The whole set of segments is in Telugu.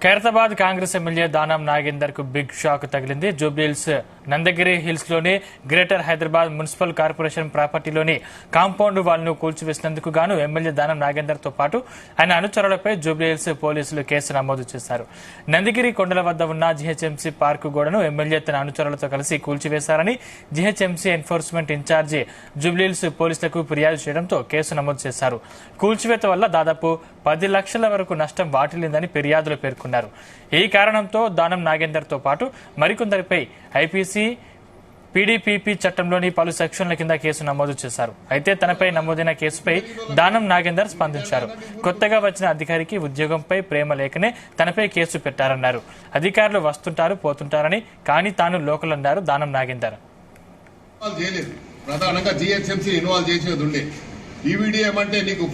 ఖైరతాబాద్ కాంగ్రెస్ ఎమ్మెల్యే దానం నాగేందర్ కు బిగ్ షాక్ తగిలింది. జూబ్లీహిల్స్ నందగిరి హిల్స్ లోని గ్రేటర్ హైదరాబాద్ మున్సిపల్ కార్పొరేషన్ ప్రాపర్టీలోని కాంపౌండ్ వాల్ ను కూల్చివేసినందుకు గాను ఎమ్మెల్యే దానం నాగేందర్ తో పాటు ఆయన అనుచరులపై జూబ్లీహిల్స్ పోలీసులు కేసు నమోదు చేశారు. నందిగిరి కొండల వద్ద ఉన్న జీహెచ్ఎంసీ పార్కు గోడను ఎమ్మెల్యే తన అనుచరులతో కలిసి కూల్చివేశారని జీహెచ్ఎంసీ ఎన్ఫోర్స్మెంట్ ఇన్ఛార్జి జూబ్లీహిల్స్ పోలీసులకు ఫిర్యాదు చేయడంతో కేసు నమోదు చేశారు. కూల్చివేత వల్ల దాదాపు 10 లక్షల వరకు నష్టం వాటిల్లిందని ఫిర్యాదులు పేర్కొన్నారు. ఈ కారణంతో దానం నాగేందర్ తో పాటు మరికొందరిపై ఐపీసీ పీడీపీపీ చట్టంలోని పలు సెక్షన్ల కింద కేసు నమోదు చేశారు. అయితే తనపై నమోదైన కేసుపై దానం నాగేందర్ స్పందించారు. కొత్తగా వచ్చిన అధికారికి ఉద్యోగంపై ప్రేమ లేకనే తనపై కేసు పెట్టారన్నారు. అధికారులు వస్తుంటారు పోతుంటారని, కానీ తాను లోకల్ అన్నారు దానం నాగేందర్. ప్రధానంగా జీహెచ్ఎంసీ ఇన్వాల్వ్ చేసేది ఉండే ఈవీడీ ఏమంటే నీకు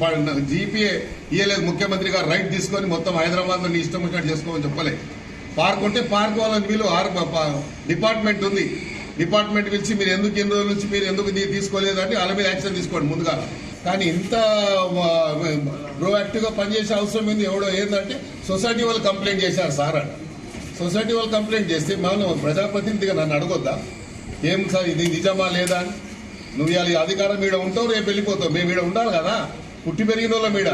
జీపీఏ ఇయ్యలేదు, ముఖ్యమంత్రి గారు రైట్ తీసుకొని మొత్తం హైదరాబాద్ లో నీ ఇష్టం వచ్చినట్టు చేసుకోమని చెప్పలేదు. పార్క్ ఉంటే పార్క్ వాళ్ళని వీళ్ళు డిపార్ట్మెంట్ ఉంది, డిపార్ట్మెంట్ పిలిచి మీరు ఎందుకు ఎన్ని రోజుల నుంచి మీరు ఎందుకు తీసుకోలేదంటే వాళ్ళ మీద యాక్షన్ తీసుకోండి ముందుగా. కానీ ఇంత ప్రోయాక్టివ్ గా పనిచేసే అవసరం ఏంది? ఎవడో ఏంటంటే సొసైటీ వాళ్ళు కంప్లైంట్ చేశారు సార్ అట. సొసైటీ వాళ్ళు కంప్లైంట్ చేస్తే మనం ప్రజాప్రతినిధిగా నన్ను అడగొద్దా ఏం సార్ ఇది నిజమా లేదా అని? నువ్వు ఇవాళ అధికారం మీద ఉంటావు, రేపు వెళ్ళిపోతావు. మేము ఈడ ఉండాలి కదా, పుట్టి పెరిగిన వాళ్ళ మీద.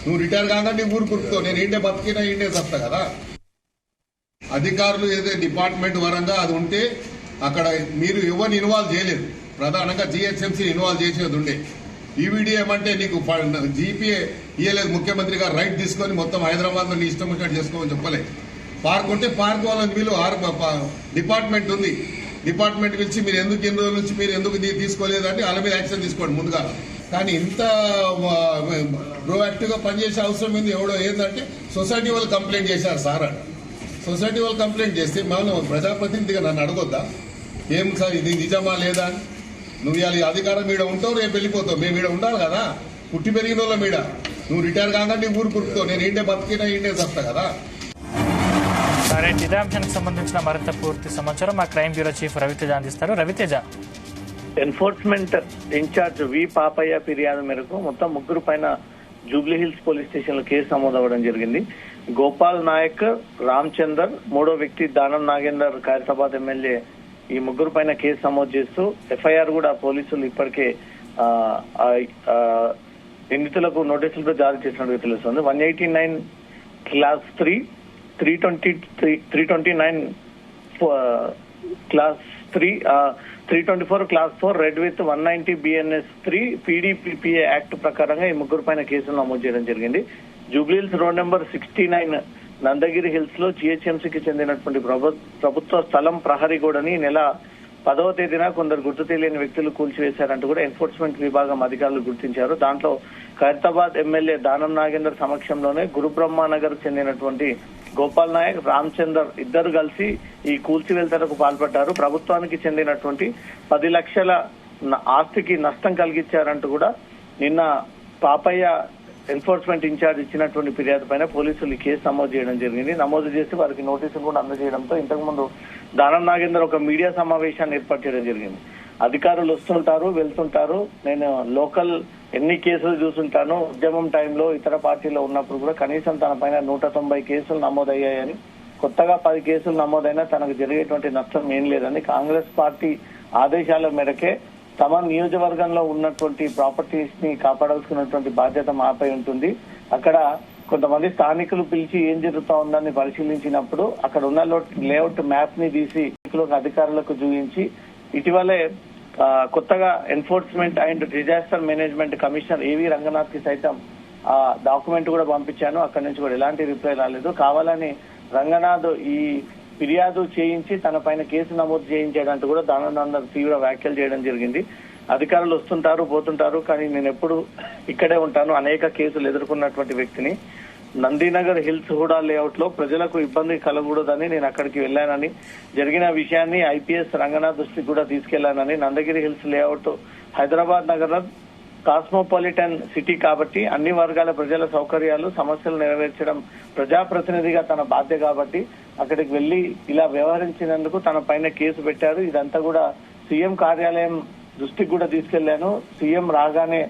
నువ్వు రిటైర్ కాగా నీ ఊరు కురుకుతావు, నేను ఇంటే బతికినా ఇంటే చస్తా కదా. అధికారులు ఏదైతే డిపార్ట్మెంట్ వరంగా అది ఉంటే అక్కడ మీరు ఎవరిని ఇన్వాల్వ్ చేయలేదు. ప్రధానంగా జీహెచ్ఎంసీ ఇన్వాల్వ్ చేసేది ఉండే ఈవీడీ ఏమంటే నీకు జీపీఏ ఇయ్యలేదు, ముఖ్యమంత్రి గారు రైట్ తీసుకొని మొత్తం హైదరాబాద్ లో నీ ఇష్టం వచ్చినట్టు చేసుకోమని చెప్పలేదు. పార్క్ ఉంటే పార్క్ వాళ్ళని వీళ్ళు డిపార్ట్మెంట్ ఉంది, డిపార్ట్మెంట్ పిలిచి మీరు ఎందుకు ఎన్ని రోజుల నుంచి మీరు ఎందుకు తీసుకోలేదంటే వాళ్ళ మీద యాక్షన్ తీసుకోండి ముందుగా. కానీ ఇంత ప్రోయాక్టివ్ గా పనిచేసే అవసరం ఏంది? ఎవడో ఏంటంటే సొసైటీ వాళ్ళు కంప్లైంట్ చేశారు సార్ అట. సొసైటీ వాళ్ళు కంప్లైంట్ చేస్తే మనం ప్రజాప్రతినిధిగా నన్ను అడగొద్దా ఏం సార్ ఇది నిజమా లేదా అని? నువ్వు ఇవాళ అధికారం మీద ఉంటావు, రేపు వెళ్ళిపోతావు. మేము ఈడ ఉండాలి కదా, పుట్టి పెరిగిన వాళ్ళ మీద. నువ్వు రిటైర్ కాగా నీ ఊరు కురుకుతావు, నేను ఇంటే బతికినా ఇంటే చస్తా కదా. సరే, ఇదే అంశానికి సంబంధించిన మరింత పూర్తి సమాచారం మా క్రైమ్ బ్యూరో చీఫ్ రవితేజ అందిస్తారు. రవితేజ. ఎన్ఫోర్స్మెంట్ ఇన్ఛార్జ్ వి పాపయ్య ఫిర్యాదు మేరకు మొత్తం ముగ్గురు పైన జూబ్లీహిల్స్ పోలీస్ స్టేషన్ లో కేసు నమోదవ్వడం జరిగింది. గోపాల్ నాయక్, రామచందర్, మూడో వ్యక్తి దానం నాగేందర్ ఖైరతాబాద్ ఎమ్మెల్యే, ఈ ముగ్గురు పైన కేసు నమోదు చేస్తూ ఎఫ్ఐఆర్ కూడా పోలీసులు ఇప్పటికే నిందితులకు నోటీసులతో జారీ చేసినట్టు తెలుస్తుంది. 189 class 3, 329 class 3, 324 class 4 read with 190 BNS 3 PDPPA act ప్రకారంగా ఈ ముగ్గురు పైన కేసులు నమోదు చేయడం జరిగింది. Jubilee Hills road number 69 Nandagiri hills లో జీహెచ్ఎంసీకి చెందినటువంటి ప్రభుత్వ స్థలం ప్రహరీ గోడని నెల 10వ తేదీన కొందరు గుర్తు తెలియని వ్యక్తులు కూల్చివేశారంటూ కూడా ఎన్ఫోర్స్మెంట్ విభాగం అధికారులు గుర్తించారు. దాంట్లో ఖైరతాబాద్ ఎమ్మెల్యే దానం నాగేందర్ సమక్షంలోనే గురుబ్రహ్మానగర్ చెందినటువంటి గోపాల్ నాయక్, రామచందర్ ఇద్దరు కలిసి ఈ కూల్చివేతలకు పాల్పడ్డారు. ప్రభుత్వానికి చెందినటువంటి 10 లక్షల ఆస్తికి నష్టం కలిగించారంటూ కూడా నిన్న పాపయ్య ఎన్ఫోర్స్మెంట్ ఇన్ఛార్జ్ ఇచ్చినటువంటి ఫిర్యాదు పైన పోలీసులు ఈ కేసు నమోదు చేయడం జరిగింది. నమోదు చేసి వారికి నోటీసులు కూడా అందజేయడంతో ఇంతకుముందు దానం నాగేందర్ ఒక మీడియా సమావేశాన్ని ఏర్పాటు చేయడం జరిగింది. అధికారులు వస్తుంటారు వెళ్తుంటారు, నేను లోకల్ ఎన్ని కేసులు చూసుంటాను, ఉద్యమం టైంలో ఇతర పార్టీలో ఉన్నప్పుడు కూడా కనీసం తన పైన 190 కేసులు నమోదయ్యాయని, కొత్తగా 10 కేసులు నమోదైనా తనకు జరిగేటువంటి నష్టం ఏం లేదని, కాంగ్రెస్ పార్టీ ఆదేశాల మేరకే తమ నియోజకవర్గంలో ఉన్నటువంటి ప్రాపర్టీస్ ని కాపాడాల్సినటువంటి బాధ్యత మాపై ఉంటుంది. అక్కడ కొంతమంది స్థానికులు పిలిచి ఏం జరుగుతా ఉందని పరిశీలించినప్పుడు అక్కడ ఉన్న లేఅవుట్ మ్యాప్ ని తీసి అధికారులకు చూపించి ఇటీవలే కొత్తగా enforcement and disaster management commissioner ఏవి రంగనాథ్ కి సైతం ఆ డాక్యుమెంట్ కూడా పంపించాను. అక్కడి నుంచి కూడా ఎలాంటి రిప్లై రాలేదు. కావాలని రంగనాథ్ ఈ ఫిర్యాదు చేయించి తన పైన కేసు నమోదు చేయించాడంటూ కూడా దానందర్ తీవ్ర వ్యాఖ్యలు చేయడం జరిగింది. అధికారులు వస్తుంటారు పోతుంటారు, కానీ నేను ఎప్పుడు ఇక్కడే ఉంటాను. అనేక కేసులు ఎదుర్కొన్నటువంటి వ్యక్తిని. నందీనగర్ హిల్స్ హుడా లేఅవుట్ లో ప్రజలకు ఇబ్బంది కలగకూడదని నేను అక్కడికి వెళ్లానని, జరిగిన విషయాన్ని ఐపీఎస్ రంగనాథ్ దృష్టికి కూడా తీసుకెళ్లానని, నందగిరి హిల్స్ లేఅవుట్ హైదరాబాద్ నగరం కాస్మోపాలిటన్ సిటీ కాబట్టి అన్ని వర్గాల ప్రజల సౌకర్యాలు సమస్యలు నెరవేర్చడం ప్రజాప్రతినిధిగా తన బాధ్యత కాబట్టి అక్కడికి వెళ్లి ఇలా వ్యవహరించినందుకు తన పైన కేసు పెట్టారు. ఇదంతా కూడా సీఎం కార్యాలయం దృష్టికి కూడా తీసుకెళ్లాను. సీఎం రాగానే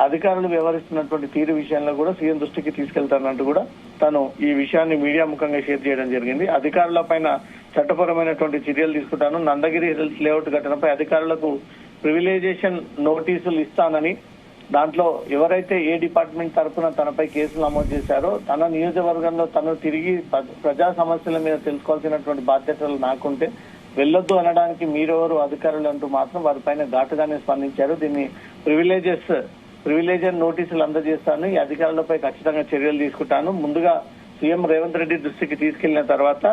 అధికారులు వ్యవహరిస్తున్నటువంటి తీరు విషయంలో కూడా సీఎం దృష్టికి తీసుకెళ్తానంటూ కూడా తను ఈ విషయాన్ని మీడియా ముఖంగా షేర్ చేయడం జరిగింది. అధికారుల పైన చట్టపరమైనటువంటి చర్యలు తీసుకుంటాను. నందగిరి హిల్స్ లేఅవుట్ ఘటనపై అధికారులకు ప్రివిలేజేషన్ నోటీసులు ఇస్తానని, దాంట్లో ఎవరైతే ఏ డిపార్ట్మెంట్ తరఫున తనపై కేసులు నమోదు చేశారో తన నియోజకవర్గంలో తను తిరిగి ప్రజా సమస్యల మీద తెలుసుకోవాల్సినటువంటి బాధ్యతలు నాకుంటే వెళ్ళొద్దు అనడానికి మీరెవరు అధికారులు అంటూ మాత్రం వారిపైన ఘాటుగానే స్పందించారు. దీన్ని ప్రివిలేజర్ నోటీసులు అందజేస్తాను, ఈ అధికారులపై ఖచ్చితంగా చర్యలు తీసుకుంటాను. ముందుగా సీఎం రేవంత్ రెడ్డి దృష్టికి తీసుకెళ్లిన తర్వాత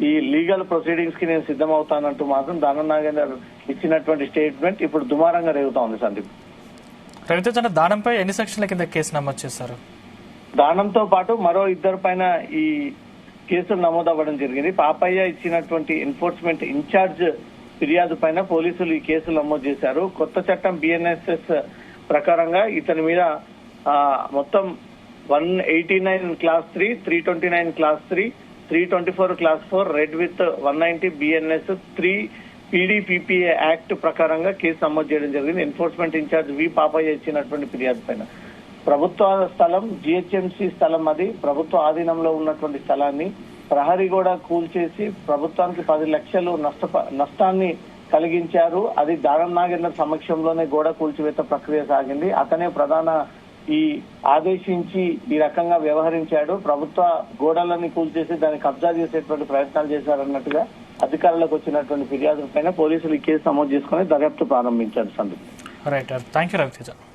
ఈ లీగల్ ప్రొసీడింగ్స్ కి నేను సిద్ధమవుతానంటూ మాత్రం దానం నాగేందర్ ఇచ్చినటువంటి స్టేట్మెంట్ ఇప్పుడు దుమారంగా రేగుతా ఉంది. సందీప్, రవితేజ దానంపై ఎన్ని సెక్షన్ల కింద కేసు నమోదు చేశారు? దానంతో పాటు మరో ఇద్దరు పైన ఈ కేసులు నమోదవ్వడం జరిగింది. పాపయ్య ఇచ్చినటువంటి ఎన్ఫోర్స్మెంట్ ఇన్ఛార్జ్ ఫిర్యాదు పైన పోలీసులు ఈ కేసులు నమోదు చేశారు. కొత్త చట్టం BNSS ప్రకారంగా ఇతని మీద మొత్తం 189 class 3, 329 class 3, 324 class 4, read with 190 BNS 3 PDPPA act ప్రకారంగా కేసు నమోదు చేయడం జరిగింది. ఎన్ఫోర్స్మెంట్ ఇన్ఛార్జ్ వి పాపయ్య ఇచ్చినటువంటి ఫిర్యాదు పైన ప్రభుత్వ స్థలం, GHMC స్థలం, అది ప్రభుత్వ ఆధీనంలో ఉన్నటువంటి స్థలాన్ని ప్రహరీ కూడా కూల్చేసి ప్రభుత్వానికి 10 లక్షలు నష్టాన్ని కలిగించారు. అది దానం నాగేందర్ సమక్షంలోనే గోడ కూల్చివేత ప్రక్రియ సాగింది. అతనే ప్రధాన ఈ ఆదేశించి ఈ రకంగా వ్యవహరించాడు. ప్రభుత్వ గోడలని కూల్చేసి దాన్ని కబ్జా చేసేటువంటి ప్రయత్నాలు చేశారన్నట్టుగా అధికారులకు వచ్చినటువంటి ఫిర్యాదుల పైన పోలీసులు ఈ కేసు నమోదు చేసుకుని దర్యాప్తు ప్రారంభించారు. Sandeep, right, thank you Raviteja.